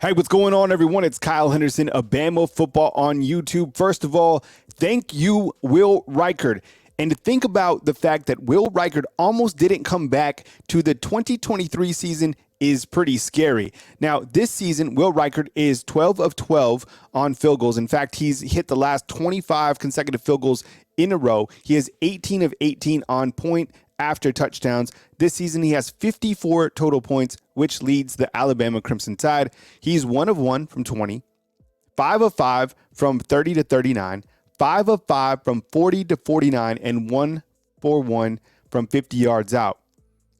Hey, what's going on, everyone? It's Kyle Henderson of Bama Football on YouTube. First of all, thank you, Will Reichard. And to think about the fact that Will Reichard almost didn't come back to the 2023 season is pretty scary. Now, this season, Will Reichard is 12 of 12 on field goals. In fact, he's hit the last 25 consecutive field goals in a row. He has 18 of 18 on point after touchdowns. This season, he has 54 total points, which leads the Alabama Crimson Tide. He's 1 of 1 from 20, 5 of 5 from 30 to 39, 5 of 5 from 40 to 49, and 1 for 1 from 50 yards out.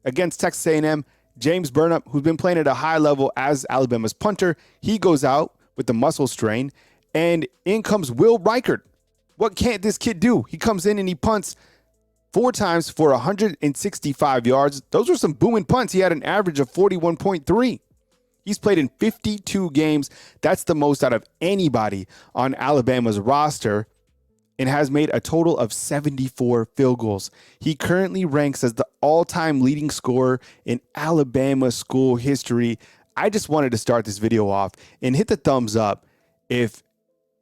Against Texas A&M, James Burnap, who's been playing at a high level as Alabama's punter, he goes out with the muscle strain, and in comes Will Reichard. What can't this kid do? He comes in and he punts 4 times for 165 yards. Those were some booming punts. He had an average of 41.3. He's played in 52 games. That's the most out of anybody on Alabama's roster, and has made a total of 74 field goals. He currently ranks as the all-time leading scorer in Alabama school history. I just wanted to start this video off and hit the thumbs up if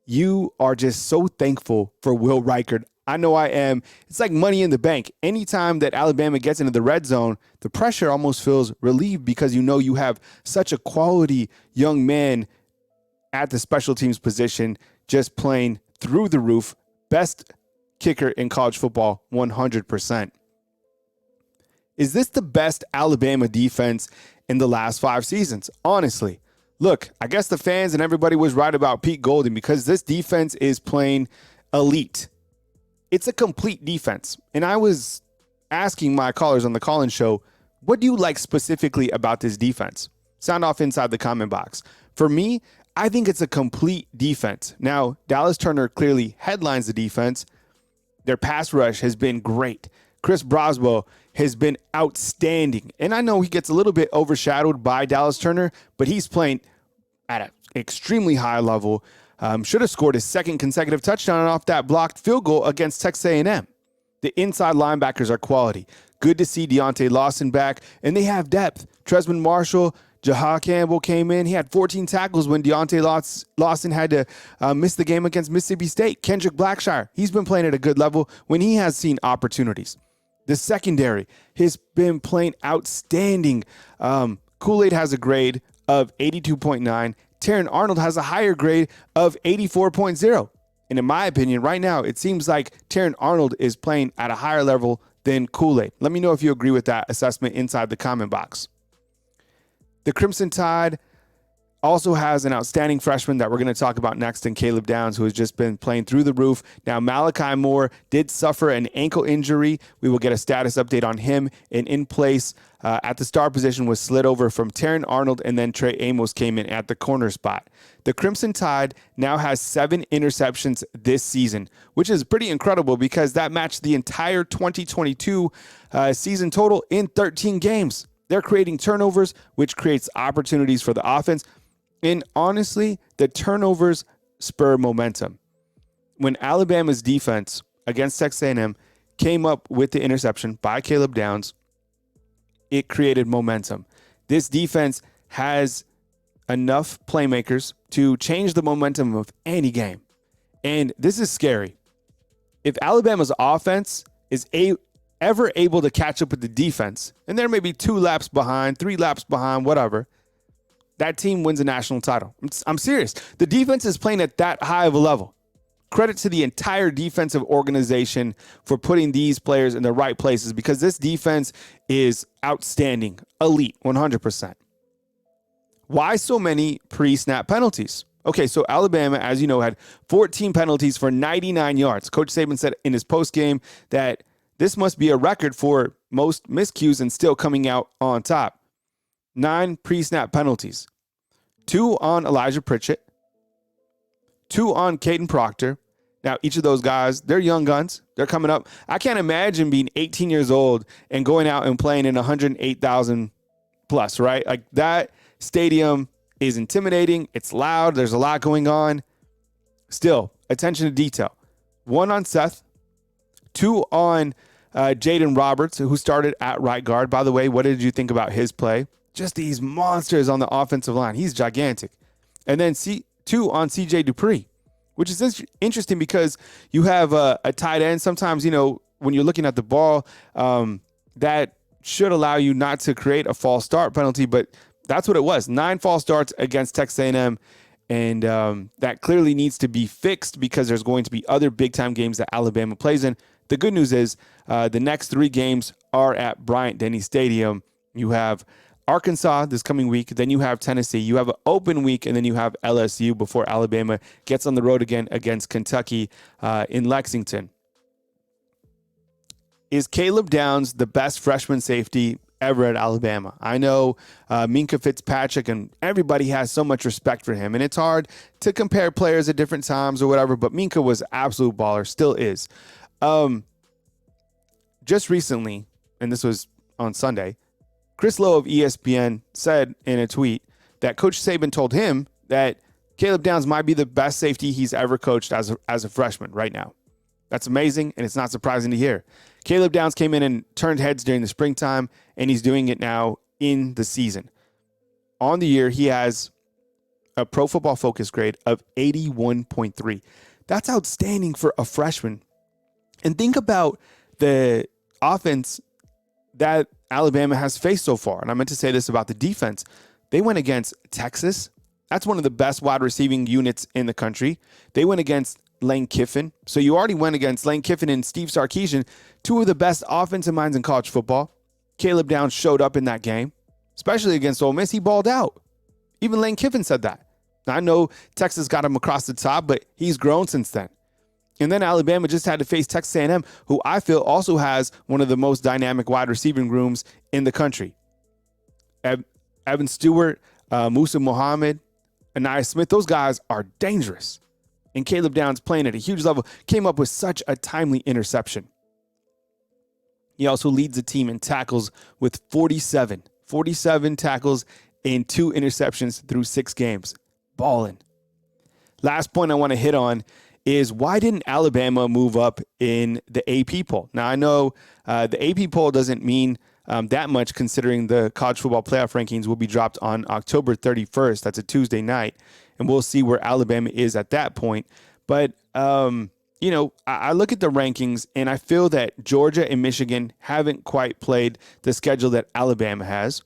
you are just so thankful for Will Reichard. I know I am. It's like money in the bank. Anytime that Alabama gets into the red zone, the pressure almost feels relieved because you know you have such a quality young man at the special teams position just playing through the roof. Best kicker in college football, 100%. Is this the best Alabama defense in the last 5 seasons? Honestly, look, I guess the fans and everybody was right about Pete Golding because this defense is playing elite. It's a complete defense. And I was asking my callers on the call-in show, what do you like specifically about this defense? Sound off inside the comment box. For me, I think it's a complete defense. Now, Dallas Turner clearly headlines the defense. Their pass rush has been great. Chris Broswell has been outstanding. And I know he gets a little bit overshadowed by Dallas Turner, but he's playing at an extremely high level. Should have scored his second consecutive touchdown off that blocked field goal against Texas A&M. The inside linebackers are quality. Good to see Deontay Lawson back, and they have depth. Tresman Marshall, Jaha Campbell came in. He had 14 tackles when Deontay Lawson had to miss the game against Mississippi State. Kendrick Blackshire, he's been playing at a good level when he has seen opportunities. The secondary has been playing outstanding. Kool-Aid has a grade of 82.9. Terran Arnold has a higher grade of 84.0. And in my opinion, right now, it seems like Terran Arnold is playing at a higher level than Kool-Aid. Let me know if you agree with that assessment inside the comment box. The Crimson Tide also has an outstanding freshman that we're going to talk about next in Caleb Downs, who has just been playing through the roof. Now, Malachi Moore did suffer an ankle injury. We will get a status update on him. And in place at the star position was slid over from Terran Arnold, and then Trey Amos came in at the corner spot. The Crimson Tide now has 7 interceptions this season, which is pretty incredible because that matched the entire 2022 season total in 13 games. They're creating turnovers, which creates opportunities for the offense. And honestly, the turnovers spur momentum. When Alabama's defense against Texas A&M came up with the interception by Caleb Downs, it created momentum. This defense has enough playmakers to change the momentum of any game. And this is scary. If Alabama's offense is ever able to catch up with the defense, and there may be 2 laps behind, 3 laps behind, whatever, that team wins a national title. I'm serious. The defense is playing at that high of a level. Credit to the entire defensive organization for putting these players in the right places because this defense is outstanding, elite, 100%. Why so many pre-snap penalties? Okay, so Alabama, as you know, had 14 penalties for 99 yards. Coach Saban said in his postgame that this must be a record for most miscues and still coming out on top. 9 pre-snap penalties. 2 on Elijah Pritchett. 2 on Caden Proctor. Now, each of those guys, they're young guns. They're coming up. I can't imagine being 18 years old and going out and playing in 108,000 plus, right? Like that stadium is intimidating. It's loud. There's a lot going on. Still, attention to detail. 1 on Seth. 2 on Jaden Roberts, who started at right guard. By the way, what did you think about his play? Just these monsters on the offensive line. He's gigantic. And then two on CJ Dupree, which is interesting because you have a tight end. Sometimes, when you're looking at the ball, that should allow you not to create a false start penalty, but that's what it was. 9 false starts against Texas A&M. And that clearly needs to be fixed because there's going to be other big-time games that Alabama plays in. The good news is the next 3 games are at Bryant-Denny Stadium. You have Arkansas this coming week. Then you have Tennessee. You have an open week, and then you have LSU before Alabama gets on the road again against Kentucky in Lexington. Is Caleb Downs the best freshman safety ever at Alabama? I know Minkah Fitzpatrick and everybody has so much respect for him, and it's hard to compare players at different times or whatever, but Minkah was an absolute baller, still is. Just recently, and this was on Sunday, Chris Lowe of ESPN said in a tweet that Coach Saban told him that Caleb Downs might be the best safety he's ever coached as a freshman right now. That's amazing, and it's not surprising to hear. Caleb Downs came in and turned heads during the springtime, and he's doing it now in the season. On the year, he has a Pro Football Focus grade of 81.3. That's outstanding for a freshman. And think about the offense that Alabama has faced so far. And I meant to say this about the defense. They went against Texas. That's one of the best wide receiving units in the country. They went against Lane Kiffin. So you already went against Lane Kiffin and Steve Sarkisian, 2 of the best offensive minds in college football. Caleb Downs showed up in that game, especially against Ole Miss. He balled out. Even Lane Kiffin said that. Now, I know Texas got him across the top, but he's grown since then. And then Alabama just had to face Texas A&M, who I feel also has one of the most dynamic wide receiving rooms in the country. Evan Stewart, Musa Muhammad, Anaya Smith, those guys are dangerous. And Caleb Downs, playing at a huge level, came up with such a timely interception. He also leads the team in tackles with 47 tackles and 2 interceptions through 6 games. Ballin'. Last point I want to hit on is why didn't Alabama move up in the AP poll? Now, I know the AP poll doesn't mean that much considering the college football playoff rankings will be dropped on October 31st. That's a Tuesday night. And we'll see where Alabama is at that point. But, I look at the rankings and I feel that Georgia and Michigan haven't quite played the schedule that Alabama has.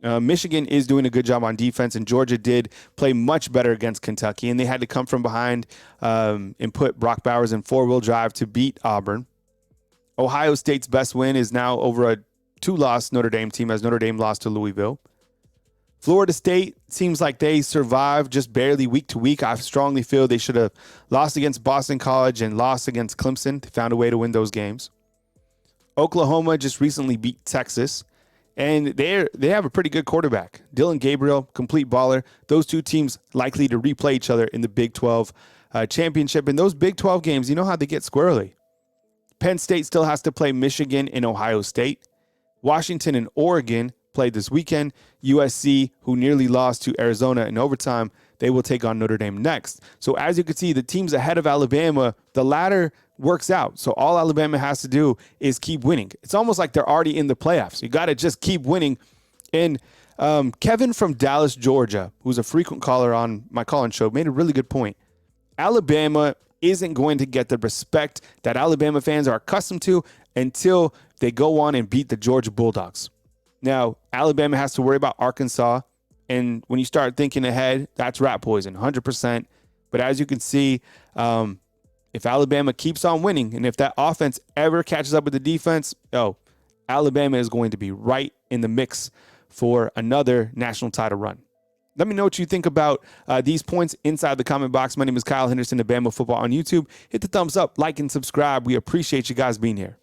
Michigan is doing a good job on defense, and Georgia did play much better against Kentucky, and they had to come from behind and put Brock Bowers in 4-wheel drive to beat Auburn. Ohio State's best win is now over a 2-loss Notre Dame team as Notre Dame lost to Louisville. Florida State seems like they survived just barely week to week. I strongly feel they should have lost against Boston College and lost against Clemson. They found a way to win those games. Oklahoma just recently beat Texas. And they have a pretty good quarterback. Dylan Gabriel, complete baller. Those 2 teams likely to replay each other in the Big 12 championship. And those Big 12 games, you know how they get squirrely. Penn State still has to play Michigan and Ohio State. Washington and Oregon played this weekend. USC, who nearly lost to Arizona in overtime, they will take on Notre Dame next. So as you can see, the teams ahead of Alabama, the ladder works out. So all Alabama has to do is keep winning. It's almost like they're already in the playoffs. You got to just keep winning. And Kevin from Dallas, Georgia, who's a frequent caller on my call-in show, made a really good point. Alabama isn't going to get the respect that Alabama fans are accustomed to until they go on and beat the Georgia Bulldogs. Now, Alabama has to worry about Arkansas. And when you start thinking ahead, that's rat poison, 100%. But as you can see, if Alabama keeps on winning, and if that offense ever catches up with the defense, Alabama is going to be right in the mix for another national title run. Let me know what you think about these points inside the comment box. My name is Kyle Henderson of Bama Football on YouTube. Hit the thumbs up, like, and subscribe. We appreciate you guys being here.